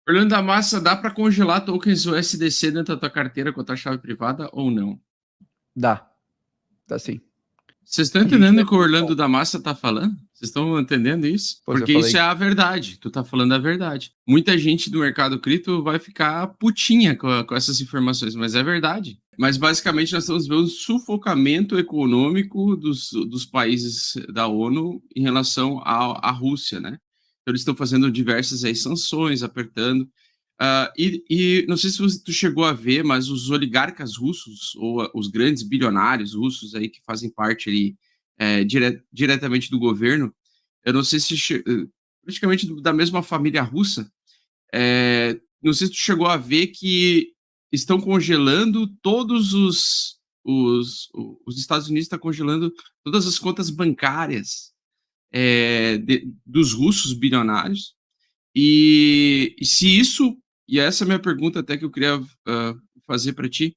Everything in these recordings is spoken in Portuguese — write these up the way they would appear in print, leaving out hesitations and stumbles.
Orlando da Massa, dá para congelar tokens USDC dentro da tua carteira com a tua chave privada ou não? Dá sim. Vocês estão A gente entendendo vai o que o ver. Orlando da Massa tá falando? Vocês estão entendendo isso? Pois eu Porque isso falei. é a verdade. Tu tá falando a verdade. Muita gente do mercado cripto vai ficar putinha com essas informações, mas é verdade. Mas basicamente nós estamos vendo um sufocamento econômico dos países da ONU em relação à Rússia, né? Então eles estão fazendo diversas aí sanções, apertando. E não sei se tu chegou a ver, mas os oligarcas russos, ou os grandes bilionários russos aí que fazem parte ali, diretamente do governo, eu não sei se praticamente da mesma família russa, não sei se tu chegou a ver que estão congelando todos os Estados Unidos está congelando todas as contas bancárias dos russos bilionários, e se isso, e essa é a minha pergunta até que eu queria fazer para ti,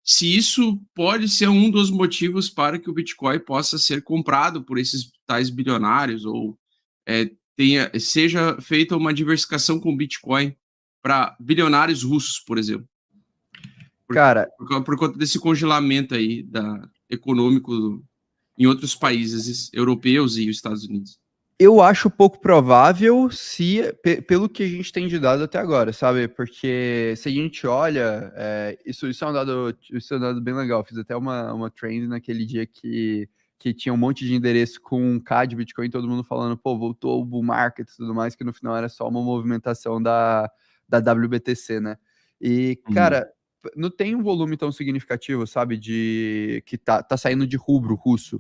se isso pode ser um dos motivos para que o Bitcoin possa ser comprado por esses tais bilionários, ou seja feita uma diversificação com o Bitcoin para bilionários russos, por exemplo. Cara, Por conta desse congelamento aí econômico em outros países europeus e os Estados Unidos. eu acho pouco provável pelo que a gente tem de dado até agora, sabe? Porque se a gente olha, isso é um dado bem legal. Fiz até uma trend naquele dia que tinha um monte de endereço com um K de Bitcoin, todo mundo falando, pô, voltou o bull market e tudo mais, que no final era só uma movimentação da WBTC, né? E, cara, não tem um volume tão significativo, sabe, de que tá saindo de rubro russo.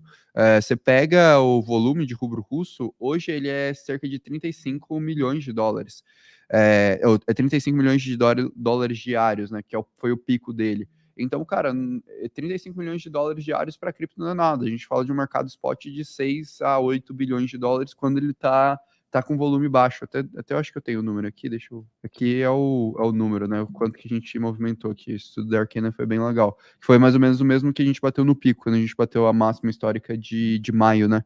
Você pega o volume de rubro russo, hoje ele é cerca de 35 milhões de dólares. É 35 milhões de dólares diários, né? Foi o pico dele. Então, cara, 35 milhões de dólares diários para cripto não é nada. A gente fala de um mercado spot de 6 a 8 bilhões de dólares quando ele tá com volume baixo. Até eu acho que eu tenho o número aqui, deixa eu. Aqui é o número, né? O quanto que a gente movimentou aqui. O estudo da Arcana foi bem legal. Foi mais ou menos o mesmo que a gente bateu no pico, quando a gente bateu a máxima histórica de maio, né?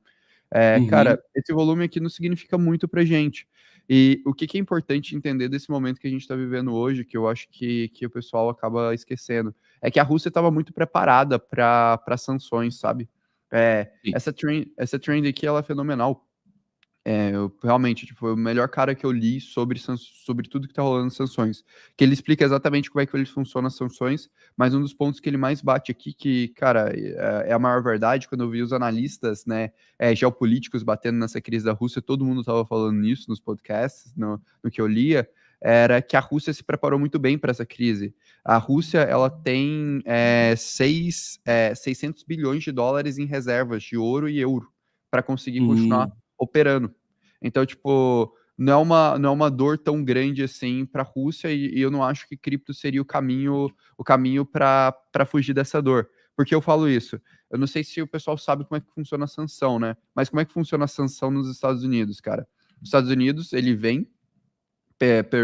Cara, esse volume aqui não significa muito pra gente. E o que é importante entender desse momento que a gente está vivendo hoje, que eu acho que o pessoal acaba esquecendo, é que a Rússia estava muito preparada para sanções, sabe? Essa trend aqui ela é fenomenal. Realmente, tipo, foi o melhor cara que eu li sobre tudo que tá rolando nas sanções. Que ele explica exatamente como é que ele funciona as sanções, mas um dos pontos que ele mais bate aqui, que, cara, é a maior verdade, quando eu vi os analistas, né, geopolíticos batendo nessa crise da Rússia, todo mundo tava falando nisso nos podcasts, no que eu lia, era que a Rússia se preparou muito bem para essa crise. A Rússia, ela tem 600 bilhões de dólares em reservas de ouro e euro para conseguir continuar operando. Então, tipo, não é uma dor tão grande assim para a Rússia e eu não acho que cripto seria o caminho para fugir dessa dor. Por que eu falo isso? Eu não sei se o pessoal sabe como é que funciona a sanção, né? Mas como é que funciona a sanção nos Estados Unidos, cara? Os Estados Unidos, ele vem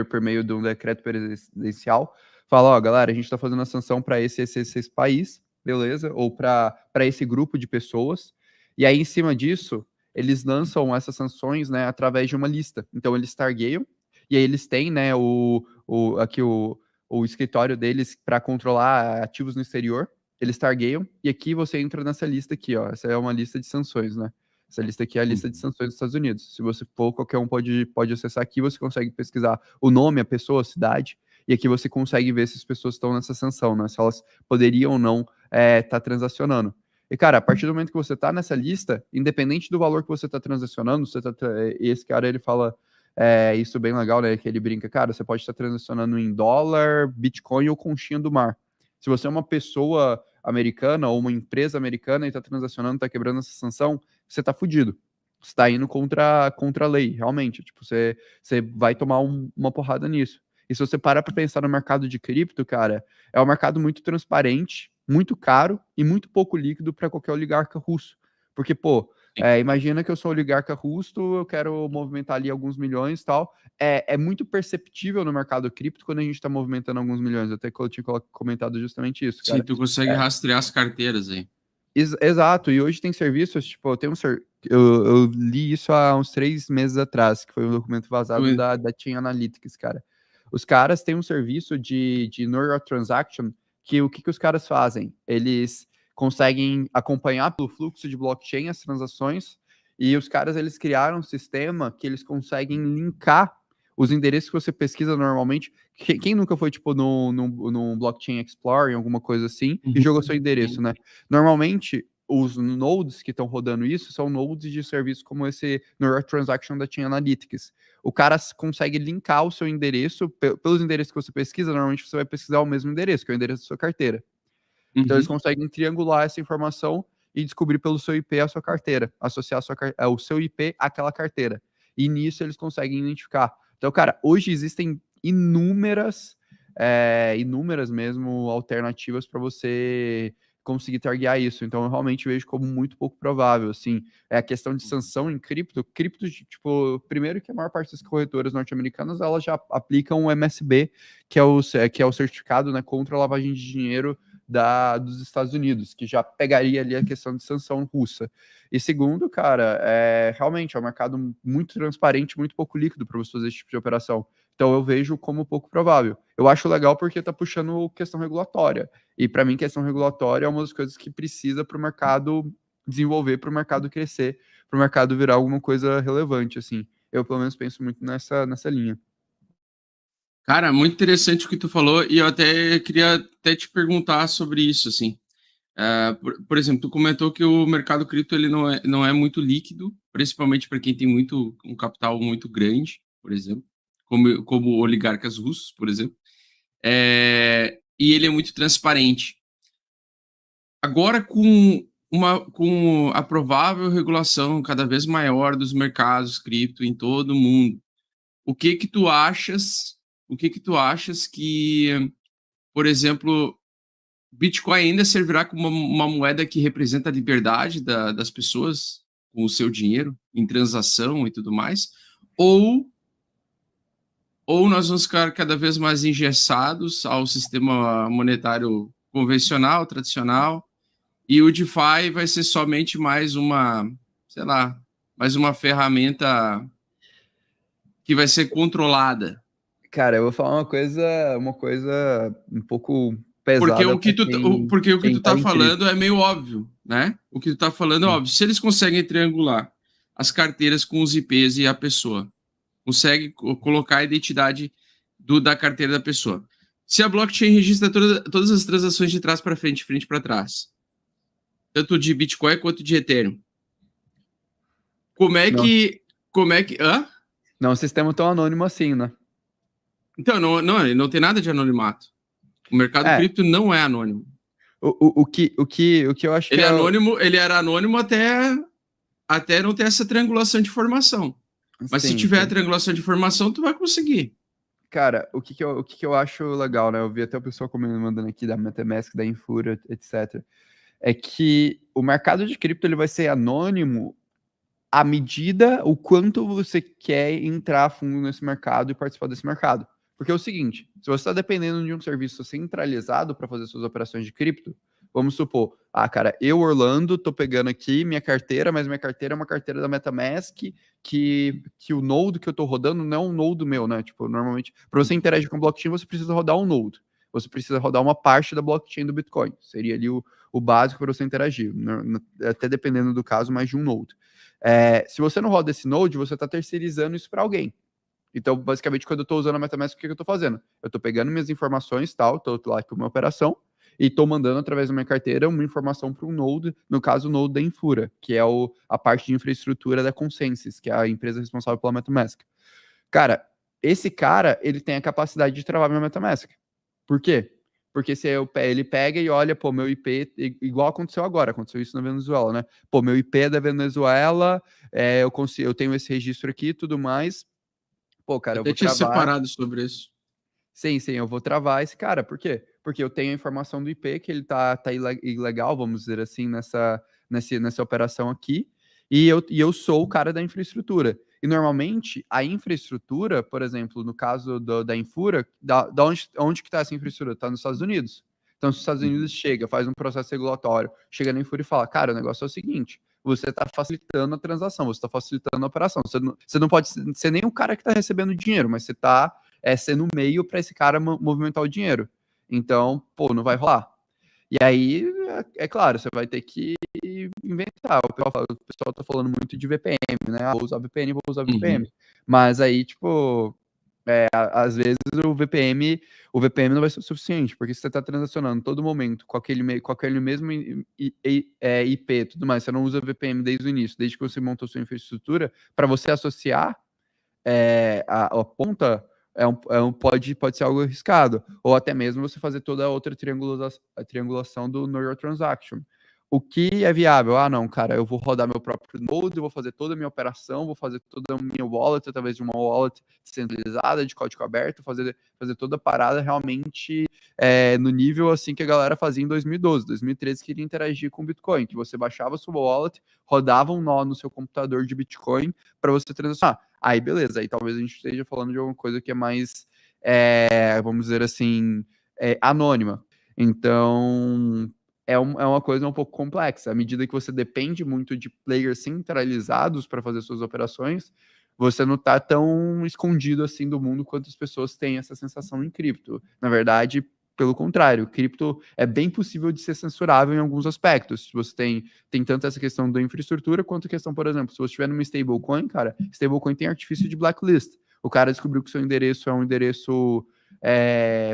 por meio de um decreto presidencial, fala, ó, galera, a gente está fazendo a sanção para esse país, beleza? Ou para esse grupo de pessoas. E aí, em cima disso, eles lançam essas sanções, né, através de uma lista. Então, eles targueiam, e aí eles têm, né, aqui o escritório deles para controlar ativos no exterior, eles targueiam, e aqui você entra nessa lista aqui, ó. Essa é uma lista de sanções, né? Essa lista aqui é a lista de sanções dos Estados Unidos. Se você for, qualquer um pode acessar aqui, você consegue pesquisar o nome, a pessoa, a cidade, e aqui você consegue ver se as pessoas estão nessa sanção, né? Se elas poderiam ou não estar transacionando. E, cara, a partir do momento que você está nessa lista, independente do valor que você está transacionando, esse cara, ele fala isso bem legal, né? Que ele brinca, cara, você pode estar transacionando em dólar, Bitcoin ou conchinha do mar. Se você é uma pessoa americana ou uma empresa americana e está transacionando, está quebrando essa sanção, você tá fudido. Você tá indo contra a lei, realmente. Tipo, você vai tomar uma porrada nisso. E se você parar para pensar no mercado de cripto, cara, é um mercado muito transparente, muito caro e muito pouco líquido para qualquer oligarca russo. Porque, pô, imagina que eu sou oligarca russo, eu quero movimentar ali alguns milhões e tal. É muito perceptível no mercado cripto quando a gente está movimentando alguns milhões. Até que eu tinha comentado justamente isso, cara. Sim, tu consegue rastrear as carteiras aí. Exato, e hoje tem serviços, tipo, eu li isso há uns 3 meses atrás, que foi um documento vazado da Chain Analytics, cara. Os caras têm um serviço de Know Your Transaction, que o que os caras fazem? Eles conseguem acompanhar pelo fluxo de blockchain as transações, e os caras, eles criaram um sistema que eles conseguem linkar os endereços que você pesquisa normalmente. Quem nunca foi, tipo, no Blockchain Explorer, alguma coisa assim, e jogou seu endereço, né? Normalmente, os nodes que estão rodando isso são nodes de serviços como esse Neural Transaction da Chain Analytics. O cara consegue linkar o seu endereço, pelos endereços que você pesquisa, normalmente você vai pesquisar o mesmo endereço, que é o endereço da sua carteira. Então, eles conseguem triangular essa informação e descobrir pelo seu IP a sua carteira, associar o seu IP àquela carteira. E nisso eles conseguem identificar. Então, cara, hoje existem inúmeras mesmo alternativas para você conseguir targear isso. Então, eu realmente vejo como muito pouco provável, assim. É a questão de sanção em cripto. Cripto, tipo, primeiro que a maior parte das corretoras norte-americanas, elas já aplicam o MSB, que é o certificado, né, contra a lavagem de dinheiro dos Estados Unidos, que já pegaria ali a questão de sanção russa. E segundo, cara, realmente é um mercado muito transparente, muito pouco líquido para você fazer esse tipo de operação. Então eu vejo como pouco provável. Eu acho legal porque tá puxando questão regulatória. E para mim, questão regulatória é uma das coisas que precisa para o mercado desenvolver, para o mercado crescer, para o mercado virar alguma coisa relevante, assim. Eu, pelo menos, penso muito nessa linha. Cara, muito interessante o que tu falou, e eu até queria até te perguntar sobre isso, assim. Por exemplo, tu comentou que o mercado cripto ele não é muito líquido, principalmente para quem tem um capital muito grande, por exemplo, como oligarcas russos, por exemplo. E ele é muito transparente. Agora, com a provável regulação cada vez maior dos mercados cripto em todo o mundo, o que que tu achas que, por exemplo, Bitcoin ainda servirá como uma moeda que representa a liberdade das pessoas com o seu dinheiro em transação e tudo mais? Ou nós vamos ficar cada vez mais engessados ao sistema monetário convencional, tradicional, e o DeFi vai ser somente mais sei lá, mais uma ferramenta que vai ser controlada? Cara, eu vou falar uma coisa um pouco Porque pesada o para que o que quem tu tá tá em cripto. falando é meio óbvio, né? O que tu tá falando é óbvio. Se eles conseguem triangular as carteiras com os IPs e a pessoa, consegue colocar a identidade da carteira da pessoa. Se a blockchain registra todas as transações de trás para frente, frente para trás, tanto de Bitcoin quanto de Ethereum, como é Não, que. Hã? não é um sistema tão anônimo assim, né? Então, ele não tem nada de anonimato. O mercado É, cripto não é anônimo. o que eu acho que é. Ele era anônimo até não ter essa triangulação de informação. Mas se Sim, tiver a sim. triangulação de informação, tu vai conseguir. Cara, o que eu acho legal, né? Eu vi até o pessoal mandando aqui da MetaMask, da Infura, etc. É que o mercado de cripto ele vai ser anônimo à medida o quanto você quer entrar a fundo nesse mercado e participar desse mercado. Porque é o seguinte, se você está dependendo de um serviço centralizado para fazer suas operações de cripto, vamos supor, cara, eu, Orlando, tô pegando aqui minha carteira, mas minha carteira é uma carteira da MetaMask, que o node que eu tô rodando não é um node meu, né? Tipo, normalmente, para você interagir com o blockchain, você precisa rodar um node. Você precisa rodar uma parte da blockchain do Bitcoin. Seria ali o básico para você interagir. Até dependendo do caso, mais de um node. Se você não roda esse node, você está terceirizando isso para alguém. Então, basicamente, quando eu estou usando a MetaMask, o que eu estou fazendo? Eu estou pegando minhas informações, tal, estou lá com a minha operação, e estou mandando através da minha carteira uma informação para um node, no caso, o node da Infura, que é a parte de infraestrutura da Consensus, que é a empresa responsável pela MetaMask. Cara, esse cara, ele tem a capacidade de travar minha MetaMask. Por quê? Porque se ele pega e olha, pô, meu IP, igual aconteceu agora, aconteceu isso na Venezuela, né? Pô, meu IP é da Venezuela, eu tenho esse registro aqui e tudo mais. Pô, cara, eu Até vou tinha travar. separado sobre isso. Sim, eu vou travar esse cara. Por quê? Porque eu tenho a informação do IP que ele tá ilegal, vamos dizer assim, nessa operação aqui, e eu sou o cara da infraestrutura. E normalmente a infraestrutura, por exemplo, no caso da Infura, da onde que está essa infraestrutura? Está nos Estados Unidos. Então, se os Estados Unidos chega, faz um processo regulatório, chega na Infura e fala, cara, o negócio é o seguinte, você está facilitando a transação, você está facilitando a operação. Você não pode ser nem o cara que está recebendo dinheiro, mas você está ser no meio para esse cara movimentar o dinheiro. Então, pô, não vai rolar. E aí, é claro, você vai ter que inventar. O pessoal tá falando muito de VPN, né? Vou usar VPN, vou usar VPN. Mas aí, tipo, às vezes o VPN não vai ser o suficiente, porque se você está transacionando todo momento com aquele mesmo IP e tudo mais, você não usa VPN desde o início, desde que você montou sua infraestrutura, para você associar a ponta pode ser algo arriscado, ou até mesmo você fazer toda a outra triangulação do Know Your Transaction. O que é viável? Ah, não, cara, eu vou rodar meu próprio node, eu vou fazer toda a minha operação, vou fazer toda a minha wallet através de uma wallet descentralizada, de código aberto, fazer toda a parada realmente no nível assim que a galera fazia em 2012, 2013, queria interagir com o Bitcoin, que você baixava a sua wallet, rodava um nó no seu computador de Bitcoin para você transacionar. Aí, beleza, aí talvez a gente esteja falando de alguma coisa que é mais, vamos dizer assim, anônima. Então, é uma coisa um pouco complexa. À medida que você depende muito de players centralizados para fazer suas operações, você não está tão escondido assim do mundo quanto as pessoas têm essa sensação em cripto. Na verdade, pelo contrário, cripto é bem possível de ser censurável em alguns aspectos. Você tem tanto essa questão da infraestrutura, quanto a questão, por exemplo, se você estiver numa stablecoin, cara, stablecoin tem artifício de blacklist. O cara descobriu que seu endereço é um endereço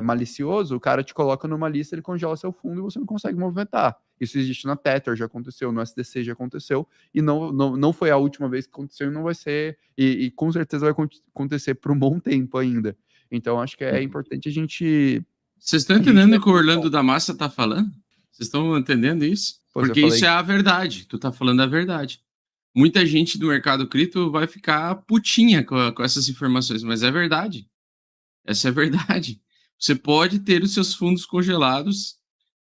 malicioso, o cara te coloca numa lista, ele congela seu fundo e você não consegue movimentar. Isso existe na Tether, já aconteceu, no SDC já aconteceu, e não foi a última vez que aconteceu, e não vai ser, e com certeza vai acontecer por um bom tempo ainda. Então, acho que é importante a gente... Vocês estão entendendo o que o Orlando da Massa tá falando? Vocês estão entendendo isso? Porque isso é a verdade. Tu tá falando a verdade. Muita gente do mercado cripto vai ficar putinha com essas informações, mas é verdade. Essa é a verdade. Você pode ter os seus fundos congelados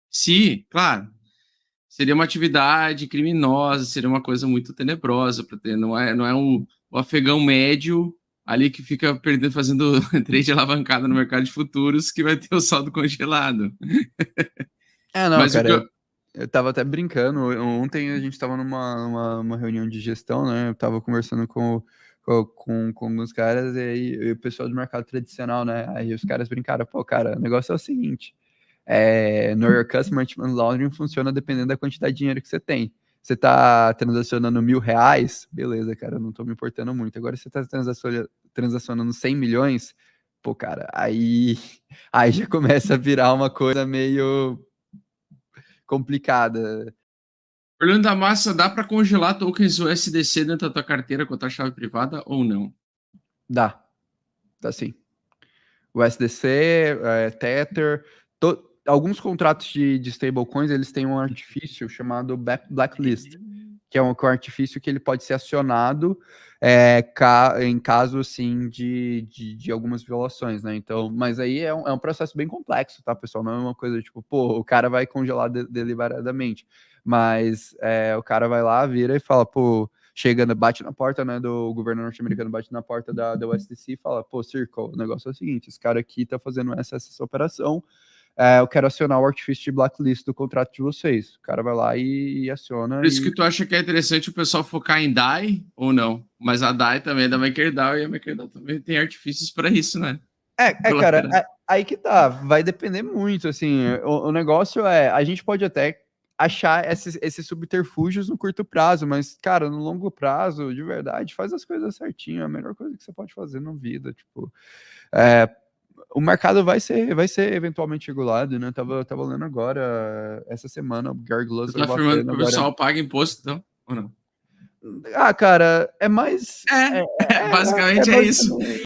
se, claro, seria uma atividade criminosa, seria uma coisa muito tenebrosa para ter. Não é o afegão médio ali que fica fazendo trade alavancada no mercado de futuros que vai ter o saldo congelado. Não, mas cara, eu tava até brincando. Ontem a gente tava numa reunião de gestão, né? Eu tava conversando com alguns caras, e aí o pessoal do mercado tradicional, né? Aí os caras brincaram, pô, cara, o negócio é o seguinte: Know Your Customer Anti-Money Laundering funciona dependendo da quantidade de dinheiro que você tem. Você tá transacionando R$1.000, beleza, cara, eu não tô me importando muito. Agora você tá transacionando 100 milhões, pô, cara, aí já começa a virar uma coisa meio complicada. Orlando da Massa, dá para congelar tokens USDC dentro da tua carteira com a tua chave privada ou não? Dá sim. O USDC, Tether, alguns contratos de stablecoins, eles têm um artifício chamado blacklist, que é um artifício que ele pode ser acionado em caso, assim, de algumas violações, né? Então, mas aí é um processo bem complexo, tá, pessoal? Não é uma coisa tipo, pô, o cara vai congelar deliberadamente, mas o cara vai lá, vira e fala, pô, bate na porta, né, do governo norte-americano, bate na porta da USDC e fala, pô, Circle, o negócio é o seguinte, esse cara aqui tá fazendo essa operação, eu quero acionar o artifício de blacklist do contrato de vocês. O cara vai lá e aciona. Por isso que tu acha que é interessante o pessoal focar em DAI ou não? Mas a DAI também é da MakerDAO, e a MakerDAO também tem artifícios para isso, né? Cara, aí que tá, vai depender muito, assim, o negócio a gente pode até achar esses subterfúgios no curto prazo, mas, cara, no longo prazo, de verdade, faz as coisas certinho, é a melhor coisa que você pode fazer na vida, tipo, o mercado vai ser eventualmente regulado, né? Tava lendo agora, essa semana, o Gary Gensler... Você tá afirmando que o pessoal paga imposto, então, ou não? Cara, é mais... Basicamente é isso.